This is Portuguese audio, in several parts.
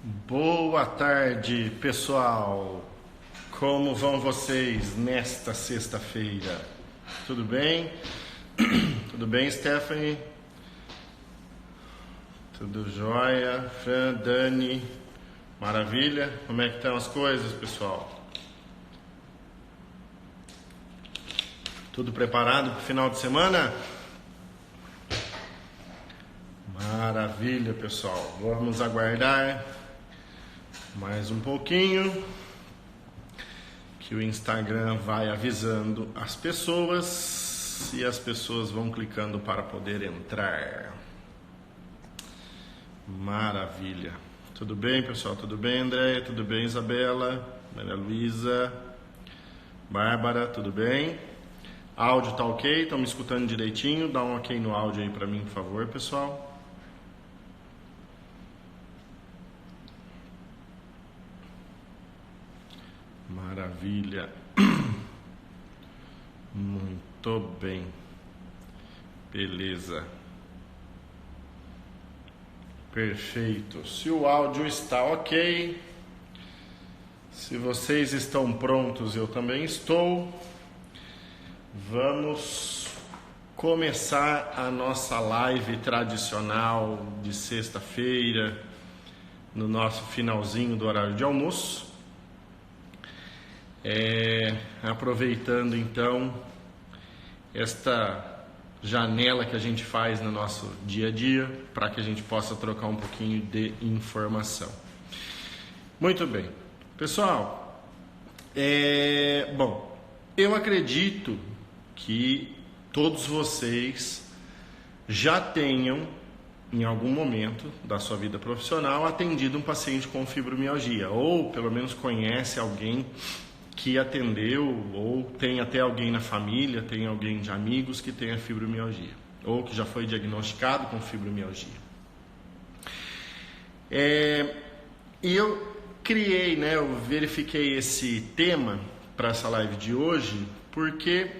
Boa tarde, pessoal. Como vão vocês nesta sexta-feira? Tudo bem? Tudo bem, Stephanie? Tudo jóia? Fran, Dani? Maravilha? Como é que estão as coisas, pessoal? Tudo preparado para o final de semana? Maravilha, pessoal. Vamos aguardar mais um pouquinho que o Instagram vai avisando as pessoas e as pessoas vão clicando para poder entrar. Maravilha. Tudo bem, pessoal? Tudo bem, Andréia? Tudo bem, Isabela? Maria Luísa? Bárbara? Tudo bem? Áudio tá ok? Estão me escutando direitinho? Dá um ok no áudio aí para mim, por favor, pessoal. Maravilha. Muito bem. Beleza. Perfeito. Se o áudio está ok, se vocês estão prontos, eu também estou. Vamos começar a nossa live tradicional de sexta-feira, no nosso finalzinho do horário de almoço. Aproveitando então esta janela que a gente faz no nosso dia a dia para que a gente possa trocar um pouquinho de informação. Muito bem, pessoal, bom, eu acredito que todos vocês já tenham em algum momento da sua vida profissional atendido um paciente com fibromialgia, ou pelo menos conhece alguém que atendeu, ou tem até alguém na família, tem alguém de amigos que tenha fibromialgia, ou que já foi diagnosticado com fibromialgia. E eu criei, eu verifiquei esse tema para essa live de hoje, porque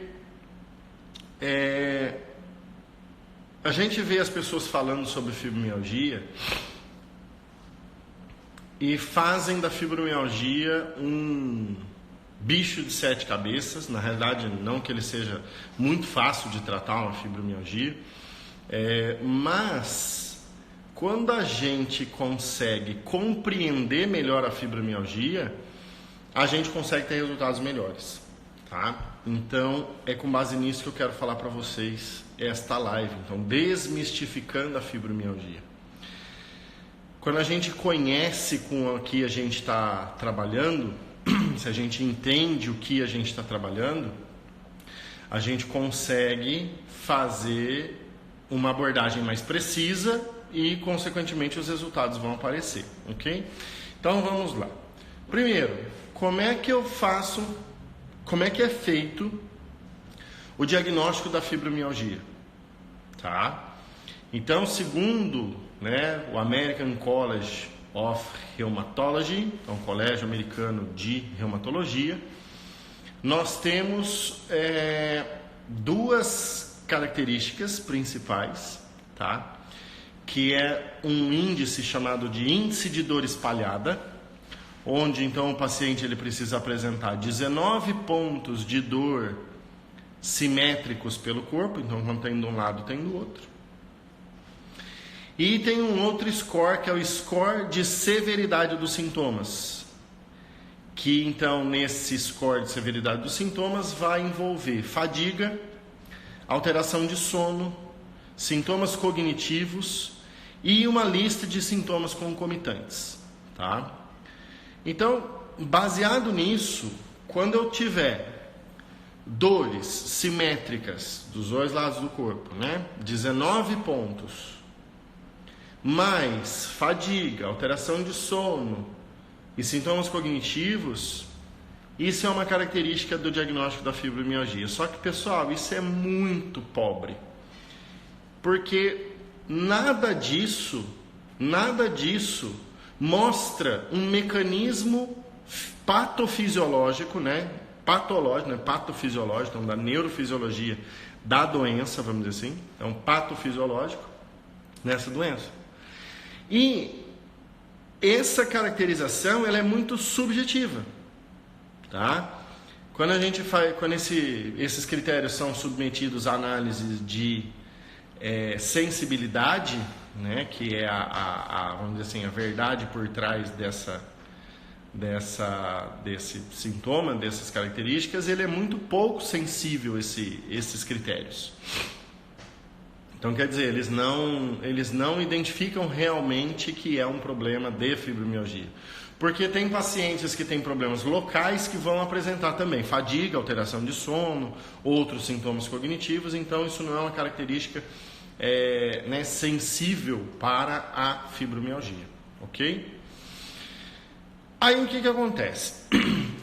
a gente vê as pessoas falando sobre fibromialgia e fazem da fibromialgia um bicho de 7 cabeças. Na realidade, não que ele seja muito fácil de tratar, uma fibromialgia, mas quando a gente consegue compreender melhor a fibromialgia, a gente consegue ter resultados melhores, tá? Então, é com base nisso que eu quero falar para vocês esta live. Então, desmistificando a fibromialgia. Quando a gente conhece com o que a gente está trabalhando, se a gente entende o que a gente está trabalhando, a gente consegue fazer uma abordagem mais precisa e, consequentemente, os resultados vão aparecer, ok? Então, vamos lá. Primeiro, como é que é feito o diagnóstico da fibromialgia? Tá? Então, segundo o American College of Rheumatology, é um colégio americano de reumatologia, nós temos duas características principais, tá? Que é um índice chamado de índice de dor espalhada, onde então o paciente ele precisa apresentar 19 pontos de dor simétricos pelo corpo, então quando tem de um lado tem do outro. E tem um outro score, que é o score de severidade dos sintomas, que então nesse score de severidade dos sintomas vai envolver fadiga, alteração de sono, sintomas cognitivos e uma lista de sintomas concomitantes, tá? Então, baseado nisso, quando eu tiver dores simétricas dos dois lados do corpo, 19 pontos, mais fadiga, alteração de sono e sintomas cognitivos, isso é uma característica do diagnóstico da fibromialgia. Só que, pessoal, isso é muito pobre, porque nada disso mostra um mecanismo patofisiológico, patológico, patofisiológico, então da neurofisiologia da doença, vamos dizer assim, é um patofisiológico nessa doença. E essa caracterização ela é muito subjetiva, tá? Quando a gente faz, quando esses critérios são submetidos à análise de sensibilidade, né, que é vamos dizer assim, a verdade por trás desse sintoma, dessas características, ele é muito pouco sensível esses critérios. Então, quer dizer, eles não identificam realmente que é um problema de fibromialgia. Porque tem pacientes que têm problemas locais que vão apresentar também fadiga, alteração de sono, outros sintomas cognitivos, então isso não é uma característica sensível para a fibromialgia, ok? Aí o que acontece?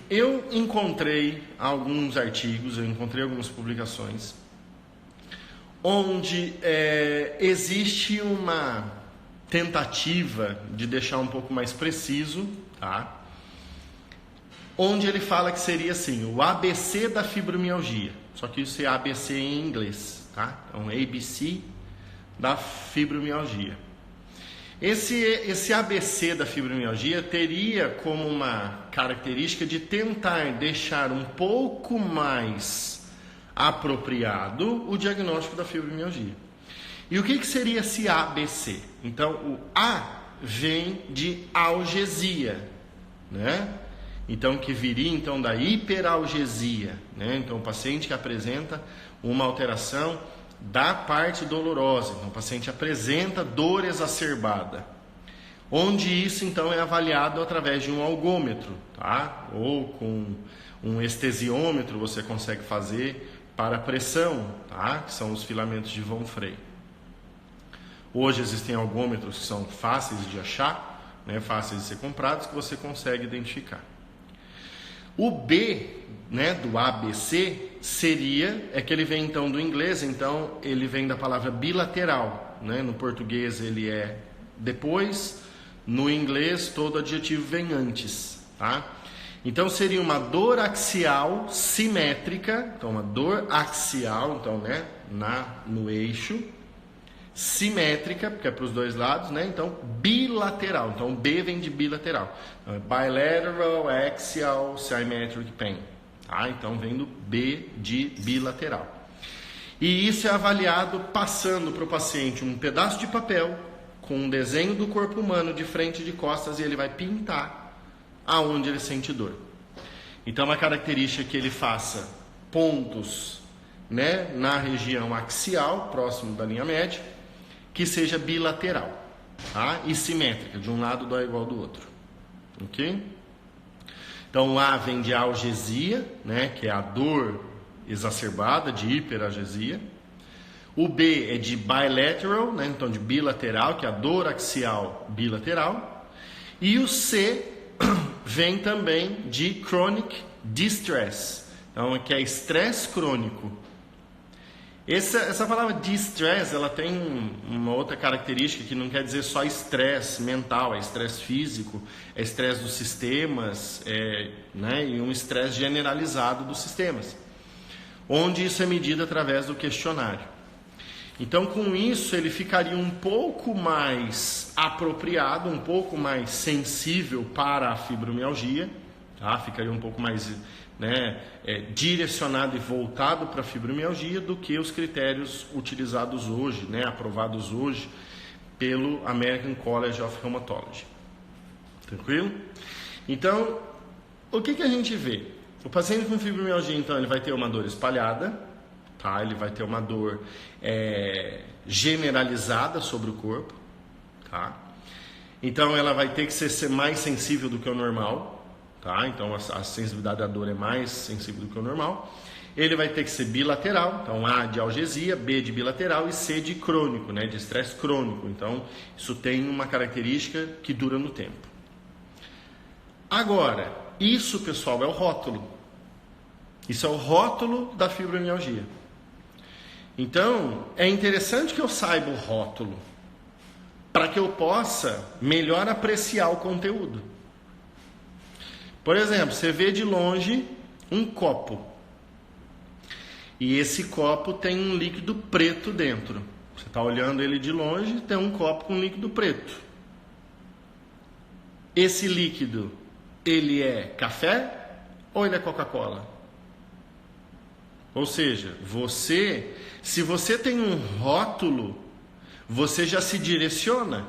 Eu encontrei alguns artigos, eu encontrei algumas publicações onde existe uma tentativa de deixar um pouco mais preciso, tá? Onde ele fala que seria assim, o ABC da fibromialgia, só que isso é ABC em inglês, tá? Então, ABC da fibromialgia. Esse ABC da fibromialgia teria como uma característica de tentar deixar um pouco mais apropriado o diagnóstico da fibromialgia. E o que seria esse ABC? Então, o A vem de algesia, né? Então, que viria então da hiperalgesia, né? Então, o paciente que apresenta uma alteração da parte dolorosa, então o paciente apresenta dor exacerbada, onde isso então é avaliado através de um algômetro, tá? Ou com um estesiômetro você consegue fazer para pressão, tá? Que são os filamentos de von Frey. Hoje existem algômetros que são fáceis de achar, né? Fáceis de ser comprados, que você consegue identificar. O B, né, do ABC seria, que ele vem então do inglês, então ele vem da palavra bilateral, né? No português ele é depois, no inglês todo adjetivo vem antes, tá? Então seria uma dor axial simétrica, então uma dor axial, então, né, no eixo, simétrica, porque é para os dois lados, né? Então bilateral, então B vem de bilateral, então, bilateral axial symmetric pain, tá? Então vem do B de bilateral. E isso é avaliado passando para o paciente um pedaço de papel com um desenho do corpo humano de frente e de costas, e ele vai pintar aonde ele sente dor. Então, uma característica é que ele faça pontos, né, na região axial, próximo da linha média, que seja bilateral, tá? E simétrica, de um lado dói igual do outro, ok? Então, o A vem de algesia, né, que é a dor exacerbada, de hiperalgesia. O B é de bilateral, né, então de bilateral, que é a dor axial bilateral. E o C vem também de chronic distress, então que é estresse crônico. Essa palavra distress, ela tem uma outra característica que não quer dizer só estresse mental, é estresse físico, é estresse dos sistemas, né, e um estresse generalizado dos sistemas, onde isso é medido através do questionário. Então, com isso, ele ficaria um pouco mais apropriado, um pouco mais sensível para a fibromialgia, tá? Ficaria um pouco mais, né, direcionado e voltado para a fibromialgia do que os critérios utilizados hoje, né, aprovados hoje pelo American College of Rheumatology. Tranquilo? Então, o que a gente vê? O paciente com fibromialgia, então, ele vai ter uma dor espalhada, tá? Ele vai ter uma dor generalizada sobre o corpo, tá? Então ela vai ter que ser mais sensível do que o normal, tá? Então a sensibilidade da dor é mais sensível do que o normal. Ele vai ter que ser bilateral, então A de algesia, B de bilateral e C de crônico, né? De estresse crônico. Então isso tem uma característica que dura no tempo. Agora, isso, pessoal, é o rótulo. Isso é o rótulo da fibromialgia. Então, é interessante que eu saiba o rótulo, para que eu possa melhor apreciar o conteúdo. Por exemplo, você vê de longe um copo, e esse copo tem um líquido preto dentro. Você está olhando ele de longe, tem um copo com líquido preto. esse líquido, ele é café ou ele é Coca-Cola? Ou seja, se você tem um rótulo, você já se direciona.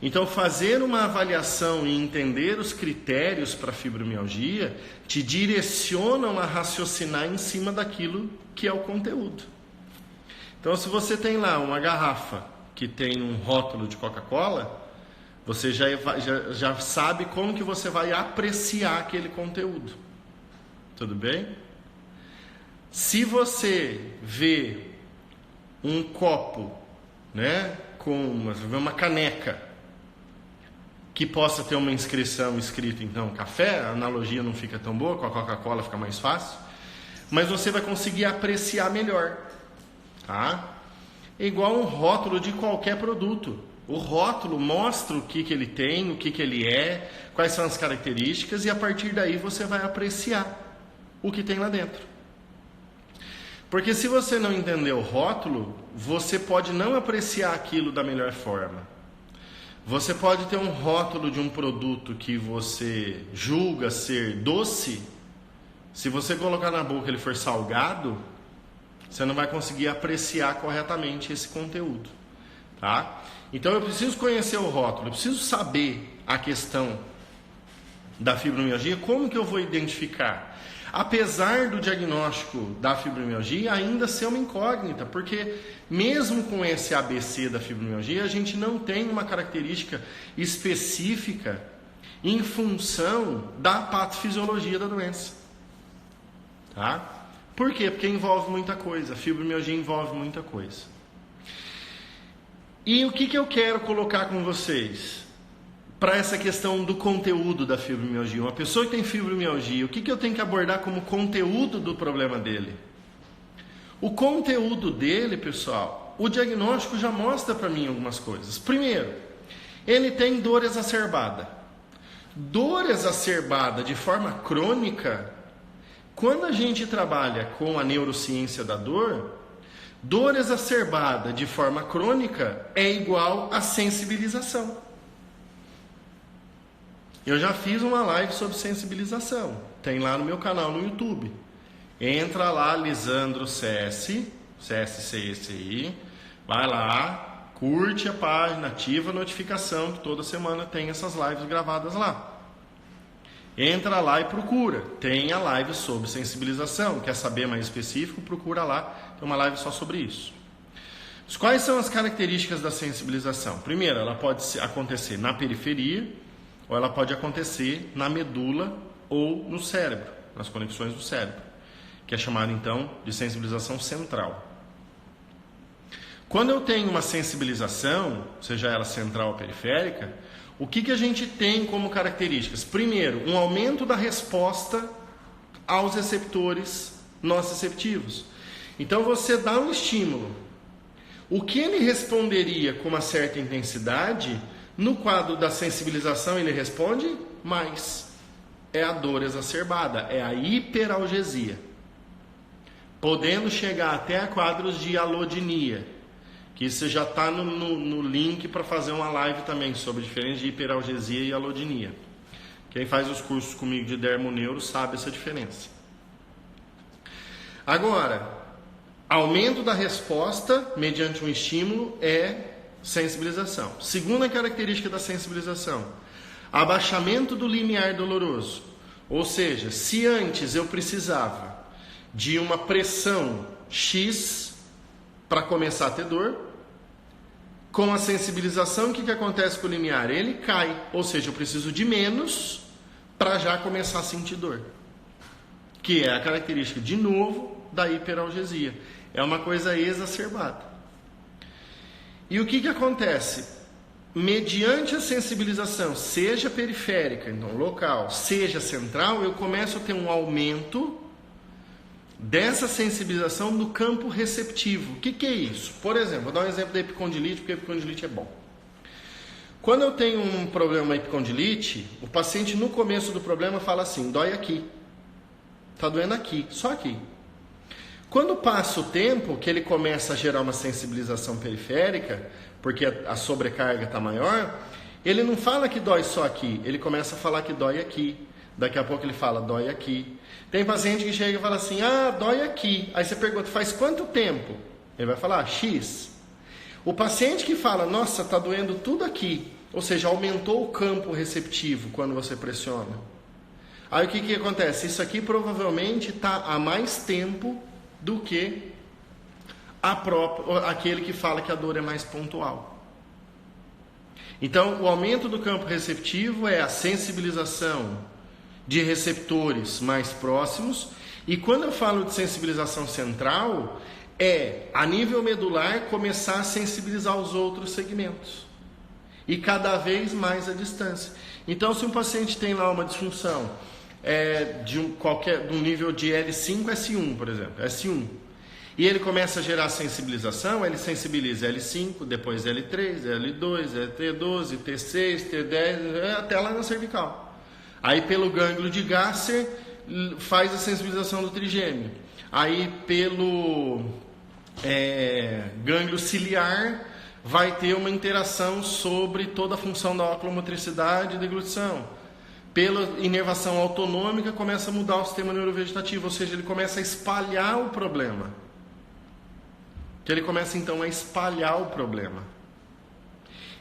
Então, fazer uma avaliação e entender os critérios para fibromialgia te direcionam a raciocinar em cima daquilo que é o conteúdo. Então, se você tem lá uma garrafa que tem um rótulo de Coca-Cola, você já sabe como que você vai apreciar aquele conteúdo. Tudo bem? Se você vê um copo, né, com uma caneca que possa ter uma inscrição escrita, então, café, a analogia não fica tão boa, com a Coca-Cola fica mais fácil, mas você vai conseguir apreciar melhor, tá? É igual um rótulo de qualquer produto. O rótulo mostra o que ele tem, o que ele é, quais são as características, e a partir daí você vai apreciar o que tem lá dentro. Porque se você não entender o rótulo, você pode não apreciar aquilo da melhor forma. Você pode ter um rótulo de um produto que você julga ser doce, se você colocar na boca e ele for salgado, você não vai conseguir apreciar corretamente esse conteúdo, tá? Então eu preciso conhecer o rótulo, eu preciso saber a questão da fibromialgia, como que eu vou identificar? Apesar do diagnóstico da fibromialgia ainda ser uma incógnita, porque mesmo com esse ABC da fibromialgia, a gente não tem uma característica específica em função da patofisiologia da doença. Tá? Por quê? Porque envolve muita coisa, a fibromialgia envolve muita coisa. E o que eu quero colocar com vocês para essa questão do conteúdo da fibromialgia? Uma pessoa que tem fibromialgia, o que eu tenho que abordar como conteúdo do problema dele? O conteúdo dele, pessoal, o diagnóstico já mostra para mim algumas coisas. Primeiro, ele tem dor exacerbada. Dor exacerbada de forma crônica, quando a gente trabalha com a neurociência da dor, dor exacerbada de forma crônica é igual a sensibilização. Eu já fiz uma live sobre sensibilização. Tem lá no meu canal no YouTube. Entra lá, Lisandro CS, CSCSI. Vai lá, curte a página, ativa a notificação que toda semana tem essas lives gravadas lá. Entra lá e procura. Tem a live sobre sensibilização. Quer saber mais específico? Procura lá. Tem uma live só sobre isso. Quais são as características da sensibilização? Primeiro, ela pode acontecer na periferia, ou ela pode acontecer na medula ou no cérebro, nas conexões do cérebro, que é chamada então de sensibilização central. Quando eu tenho uma sensibilização, seja ela central ou periférica, o que a gente tem como características? Primeiro, um aumento da resposta aos receptores nociceptivos. Então você dá um estímulo. O que ele responderia com uma certa intensidade, no quadro da sensibilização ele responde mais. É a dor exacerbada, é a hiperalgesia. Podendo chegar até a quadros de alodinia, que isso já está no link para fazer uma live também sobre a diferença de hiperalgesia e alodinia. Quem faz os cursos comigo de dermoneuro sabe essa diferença. Agora, aumento da resposta mediante um estímulo é sensibilização. Segunda característica da sensibilização, abaixamento do limiar doloroso. Ou seja, se antes eu precisava de uma pressão X para começar a ter dor, com a sensibilização, o que acontece com o limiar? Ele cai, ou seja, eu preciso de menos para já começar a sentir dor. Que é a característica, de novo, da hiperalgesia. É uma coisa exacerbada. E o que acontece? Mediante a sensibilização, seja periférica, então local, seja central, eu começo a ter um aumento dessa sensibilização no campo receptivo. O que é isso? Por exemplo, vou dar um exemplo da epicondilite, porque a epicondilite é bom. Quando eu tenho um problema epicondilite, o paciente no começo do problema fala assim, dói aqui, está doendo aqui, só aqui. Quando passa o tempo, que ele começa a gerar uma sensibilização periférica, porque a sobrecarga está maior, ele não fala que dói só aqui, ele começa a falar que dói aqui. Daqui a pouco ele fala, dói aqui. Tem paciente que chega e fala assim, dói aqui. Aí você pergunta, faz quanto tempo? Ele vai falar, X. O paciente que fala, nossa, está doendo tudo aqui, ou seja, aumentou o campo receptivo quando você pressiona. Aí o que acontece? Isso aqui provavelmente está há mais tempo do que aquele que fala que a dor é mais pontual. Então, o aumento do campo receptivo é a sensibilização de receptores mais próximos. E quando eu falo de sensibilização central, é a nível medular começar a sensibilizar os outros segmentos. E cada vez mais a distância. Então, se um paciente tem lá uma disfunção de um nível de L5, S1, por exemplo, S1, e ele começa a gerar sensibilização, ele sensibiliza L5, depois L3, L2, T12, T6, T10, até lá na cervical. Aí pelo gânglio de Gasser faz a sensibilização do trigêmeo. Aí pelo gânglio ciliar vai ter uma interação sobre toda a função da oculomotricidade e deglutição. Pela inervação autonômica começa a mudar o sistema neurovegetativo, ou seja, ele começa a espalhar o problema. Que ele começa então a espalhar o problema.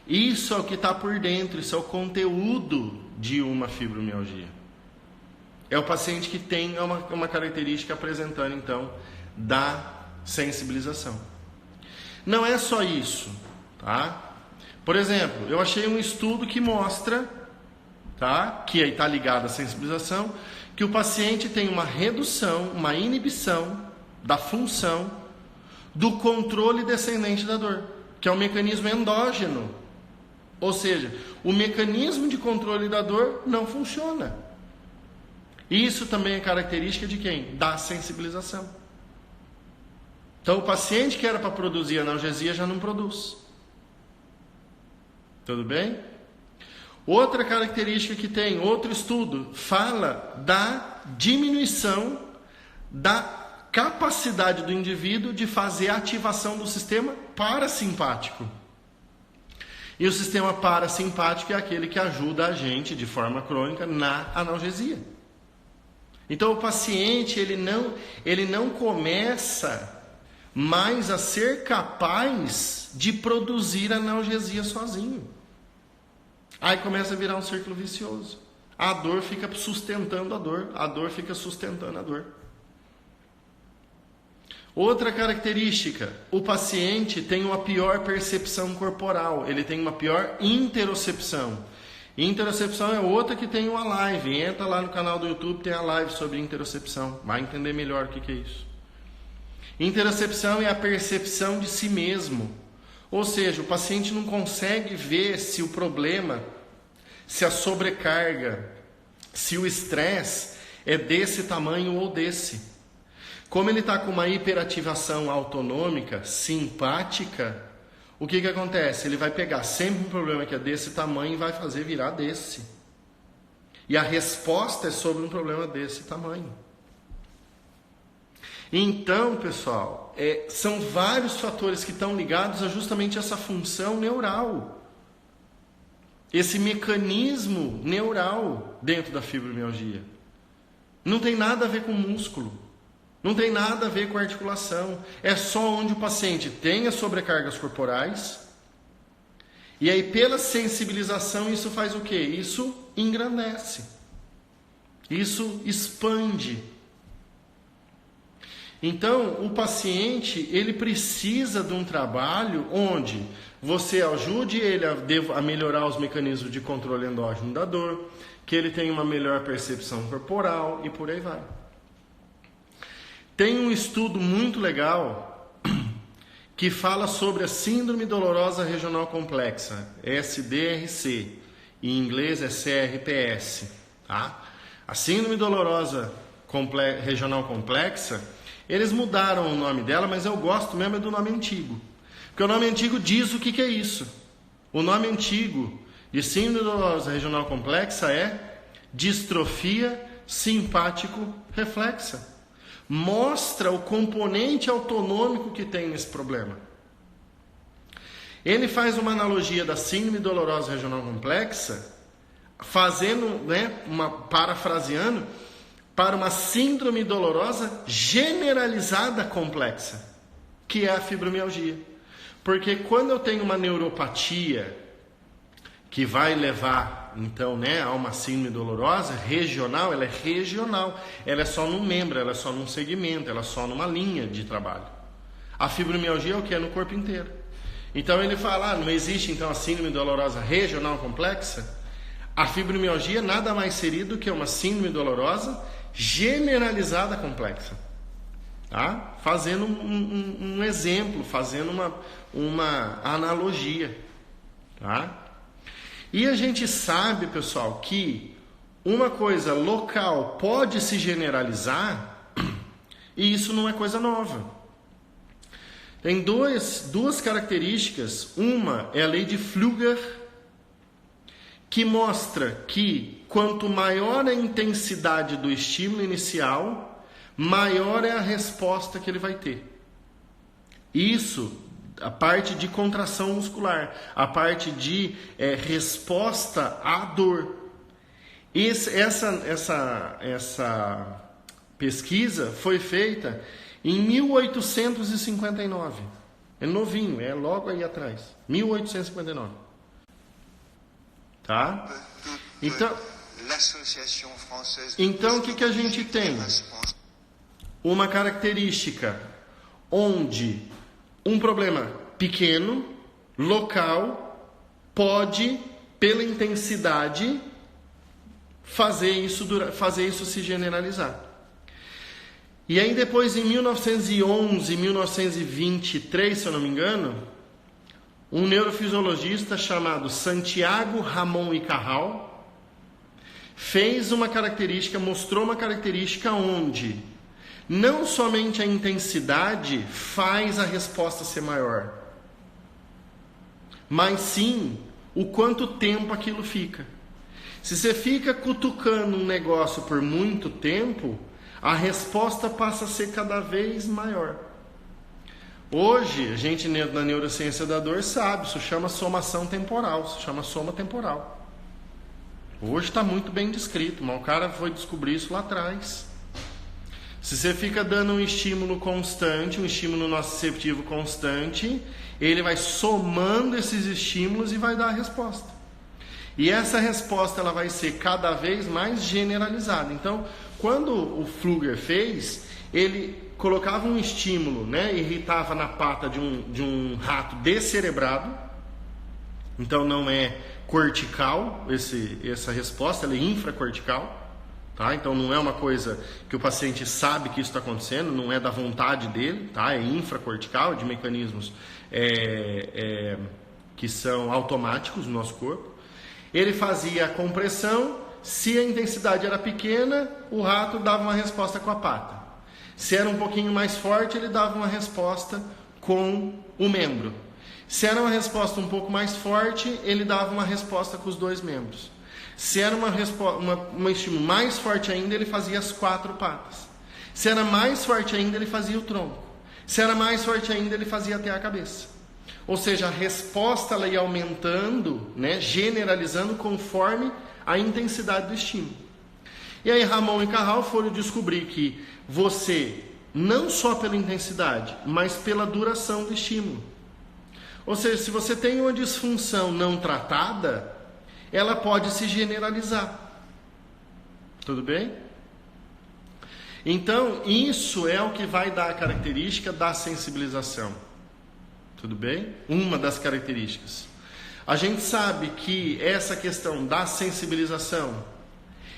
Isso é o que está por dentro, isso é o conteúdo de uma fibromialgia. É o paciente que tem uma característica apresentando então da sensibilização. Não é só isso, tá? Por exemplo, eu achei um estudo que mostra, tá? Que aí está ligado à sensibilização, que o paciente tem uma redução, uma inibição da função do controle descendente da dor, que é um mecanismo endógeno. Ou seja, o mecanismo de controle da dor não funciona. Isso também é característica de quem? Da sensibilização. Então, o paciente que era para produzir analgesia já não produz. Tudo bem? Outra característica que tem, outro estudo, fala da diminuição da capacidade do indivíduo de fazer a ativação do sistema parasimpático. E o sistema parasimpático é aquele que ajuda a gente de forma crônica na analgesia. Então o paciente ele não começa mais a ser capaz de produzir analgesia sozinho. Aí começa a virar um círculo vicioso. A dor fica sustentando a dor fica sustentando a dor. Outra característica, o paciente tem uma pior percepção corporal, ele tem uma pior interocepção. Interocepção é outra que tem uma live, entra lá no canal do YouTube, tem a live sobre interocepção, vai entender melhor o que é isso. Interocepção é a percepção de si mesmo, ou seja, o paciente não consegue ver se o problema, se a sobrecarga, se o estresse é desse tamanho ou desse. Como ele está com uma hiperativação autonômica, simpática, o que acontece? Ele vai pegar sempre um problema que é desse tamanho e vai fazer virar desse. E a resposta é sobre um problema desse tamanho. Então, pessoal, são vários fatores que estão ligados a justamente essa função neural. Esse mecanismo neural dentro da fibromialgia. Não tem nada a ver com músculo. Não tem nada a ver com articulação. É só onde o paciente tem as sobrecargas corporais. E aí, pela sensibilização, isso faz o quê? Isso engrandece. Isso expande. Então, o paciente, ele precisa de um trabalho onde você ajude ele a melhorar os mecanismos de controle endógeno da dor, que ele tenha uma melhor percepção corporal e por aí vai. Tem um estudo muito legal que fala sobre a Síndrome Dolorosa Regional Complexa, SDRC, em inglês é CRPS. Tá? A Síndrome Dolorosa Regional Complexa, eles mudaram o nome dela, mas eu gosto mesmo do nome antigo. Porque o nome antigo diz o que é isso. O nome antigo de Síndrome Dolorosa Regional Complexa é distrofia simpático-reflexa. Mostra o componente autonômico que tem nesse problema. Ele faz uma analogia da síndrome dolorosa regional complexa, fazendo, parafraseando, para uma síndrome dolorosa generalizada complexa, que é a fibromialgia. Porque quando eu tenho uma neuropatia que vai levar, então, a uma síndrome dolorosa regional, ela é regional, ela é só num membro, ela é só num segmento, ela é só numa linha de trabalho. A fibromialgia é o que? É no corpo inteiro. Então ele fala, não existe então a síndrome dolorosa regional complexa? A fibromialgia nada mais seria do que uma síndrome dolorosa generalizada complexa. Tá? Fazendo um exemplo, fazendo uma analogia. Tá? E a gente sabe, pessoal, que uma coisa local pode se generalizar e isso não é coisa nova. Tem duas características. Uma é a lei de Flügger, que mostra que quanto maior a intensidade do estímulo inicial, maior é a resposta que ele vai ter. Isso, a parte de contração muscular, a parte de resposta à dor. Essa pesquisa foi feita em 1859. É novinho, é logo aí atrás. 1859. Tá? Então o que a gente tem? Uma característica onde um problema pequeno, local, pode, pela intensidade, fazer isso se generalizar. E aí depois, em 1911, 1923, se eu não me engano, um neurofisiologista chamado Santiago Ramón y Cajal fez uma característica, mostrou uma característica onde não somente a intensidade faz a resposta ser maior, mas sim o quanto tempo aquilo fica. Se você fica cutucando um negócio por muito tempo, a resposta passa a ser cada vez maior. Hoje, a gente na neurociência da dor sabe, isso chama somação temporal, isso chama soma temporal. Hoje está muito bem descrito, mas o cara foi descobrir isso lá atrás. Se você fica dando um estímulo constante, um estímulo nociceptivo constante, ele vai somando esses estímulos e vai dar a resposta. E essa resposta ela vai ser cada vez mais generalizada. Então, quando o Flügger fez, ele colocava um estímulo, irritava na pata de um rato descerebrado. Então não é cortical essa resposta, ela é infracortical. Tá? Então não é uma coisa que o paciente sabe que isso está acontecendo, não é da vontade dele, tá? É infracortical, de mecanismos que são automáticos no nosso corpo. Ele fazia a compressão, se a intensidade era pequena, o rato dava uma resposta com a pata. Se era um pouquinho mais forte, ele dava uma resposta com o membro. Se era uma resposta um pouco mais forte, ele dava uma resposta com os dois membros. Se era um estímulo mais forte ainda, ele fazia as 4 patas. Se era mais forte ainda, ele fazia o tronco. Se era mais forte ainda, ele fazia até a cabeça. Ou seja, a resposta ela ia aumentando, generalizando conforme a intensidade do estímulo. E aí Ramón e Cajal foram descobrir que você, não só pela intensidade, mas pela duração do estímulo. Ou seja, se você tem uma disfunção não tratada, ela pode se generalizar. Tudo bem? Então, isso é o que vai dar a característica da sensibilização. Tudo bem? Uma das características. A gente sabe que essa questão da sensibilização,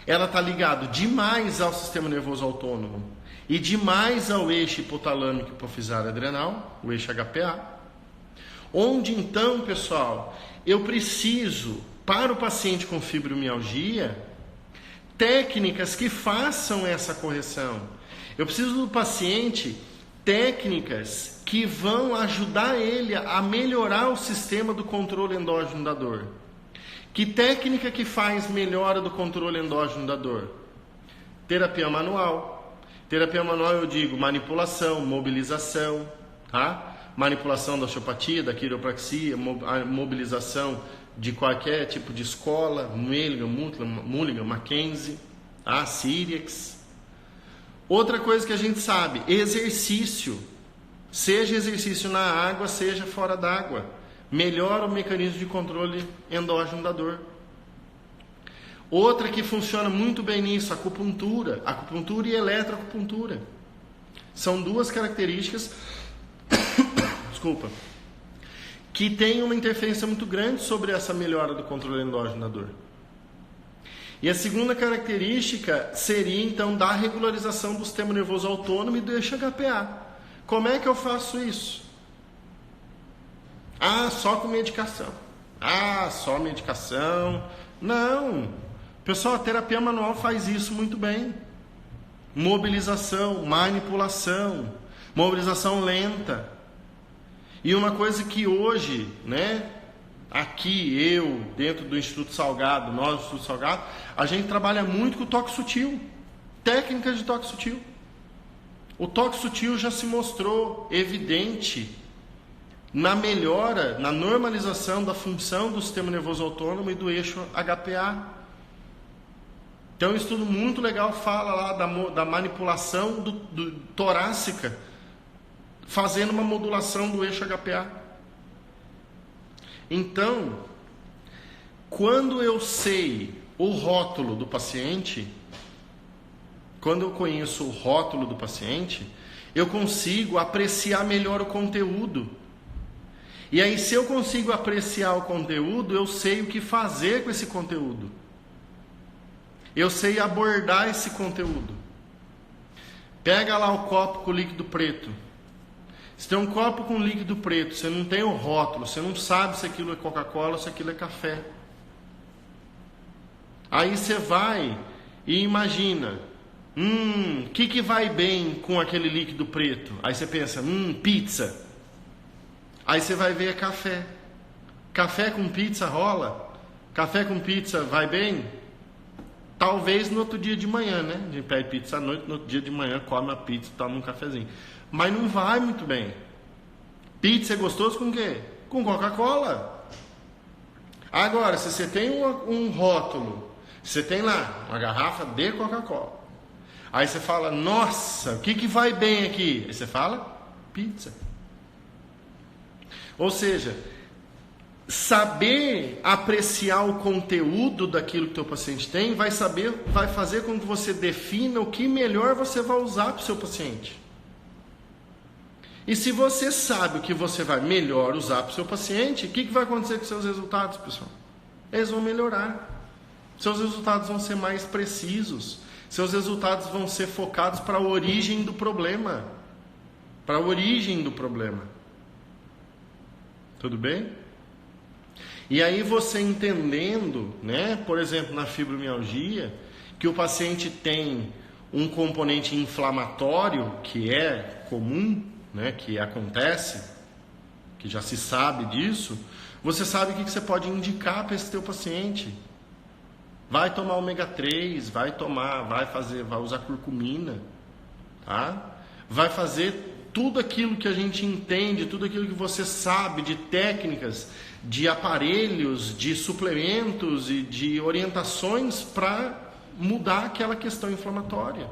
ela está ligada demais ao sistema nervoso autônomo e demais ao eixo hipotalâmico hipofisário adrenal, o eixo HPA, onde então, pessoal, eu preciso, para o paciente com fibromialgia, técnicas que façam essa correção. Eu preciso do paciente técnicas que vão ajudar ele a melhorar o sistema do controle endógeno da dor. Que técnica que faz melhora do controle endógeno da dor? Terapia manual. Terapia manual eu digo manipulação, mobilização, tá? manipulação da osteopatia, da quiropraxia, a mobilização de qualquer tipo de escola, Mulligan, Mackenzie, a Syriax. Outra coisa que a gente sabe, exercício. Seja exercício na água, seja fora d'água. Melhora o mecanismo de controle endógeno da dor. Outra que funciona muito bem nisso, acupuntura. Acupuntura e eletroacupuntura. São duas características que têm uma interferência muito grande sobre essa melhora do controle endógeno da dor. E a segunda característica seria, então, da regularização do sistema nervoso autônomo e do eixo HPA. Como é que eu faço isso? Só com medicação. Só medicação. Não. Pessoal, a terapia manual faz isso muito bem. Mobilização, manipulação, mobilização lenta. E uma coisa que hoje, aqui eu, dentro do Instituto Salgado, nós do Instituto Salgado, a gente trabalha muito com o toque sutil. Técnicas de toque sutil. O toque sutil já se mostrou evidente na melhora, na normalização da função do sistema nervoso autônomo e do eixo HPA. Então, um estudo muito legal fala lá da manipulação do torácica, fazendo uma modulação do eixo HPA. Então, quando eu sei o rótulo do paciente, quando eu conheço o rótulo do paciente, eu consigo apreciar melhor o conteúdo. E aí, se eu consigo apreciar o conteúdo, eu sei o que fazer com esse conteúdo. Eu sei abordar esse conteúdo. Pega lá o copo com líquido preto. Se tem um copo com líquido preto, você não tem o rótulo, você não sabe se aquilo é Coca-Cola ou se aquilo é café. Aí você vai e imagina, o que vai bem com aquele líquido preto? Aí você pensa, pizza. Aí você vai ver café. Café com pizza rola? Café com pizza vai bem? Talvez no outro dia de manhã, A gente pede pizza à noite, no outro dia de manhã come a pizza e toma um cafezinho. Mas não vai muito bem. Pizza é gostoso com o quê? Com Coca-Cola. Agora, se você tem um rótulo, você tem lá uma garrafa de Coca-Cola. Aí você fala, nossa, o que vai bem aqui? Aí você fala, pizza. Ou seja, saber apreciar o conteúdo daquilo que o teu paciente tem vai fazer com que você defina o que melhor você vai usar para o seu paciente. E se você sabe o que você vai melhor usar para o seu paciente, o que vai acontecer com seus resultados, pessoal? Eles vão melhorar. Seus resultados vão ser mais precisos. Seus resultados vão ser focados para a origem do problema. Para a origem do problema. Tudo bem? E aí você entendendo, por exemplo, na fibromialgia, que o paciente tem um componente inflamatório que é comum, que acontece, que já se sabe disso, você sabe o que você pode indicar para esse teu paciente. Vai tomar ômega 3, vai usar curcumina, tá? Vai fazer tudo aquilo que a gente entende, tudo aquilo que você sabe de técnicas, de aparelhos, de suplementos e de orientações para mudar aquela questão inflamatória.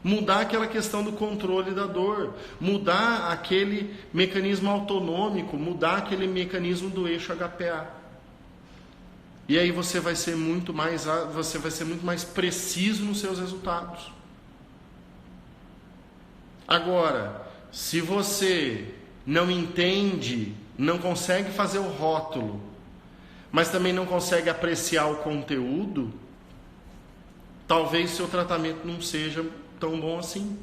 Mudar aquela questão do controle da dor, mudar aquele mecanismo autonômico, mudar aquele mecanismo do eixo HPA. E aí você vai ser muito mais preciso nos seus resultados. Agora, se você não entende, não consegue fazer o rótulo, mas também não consegue apreciar o conteúdo, talvez seu tratamento não seja tão bom assim.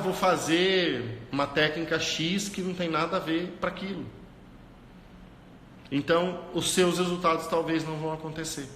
Vou fazer uma técnica X que não tem nada a ver para aquilo. Então, os seus resultados talvez não vão acontecer.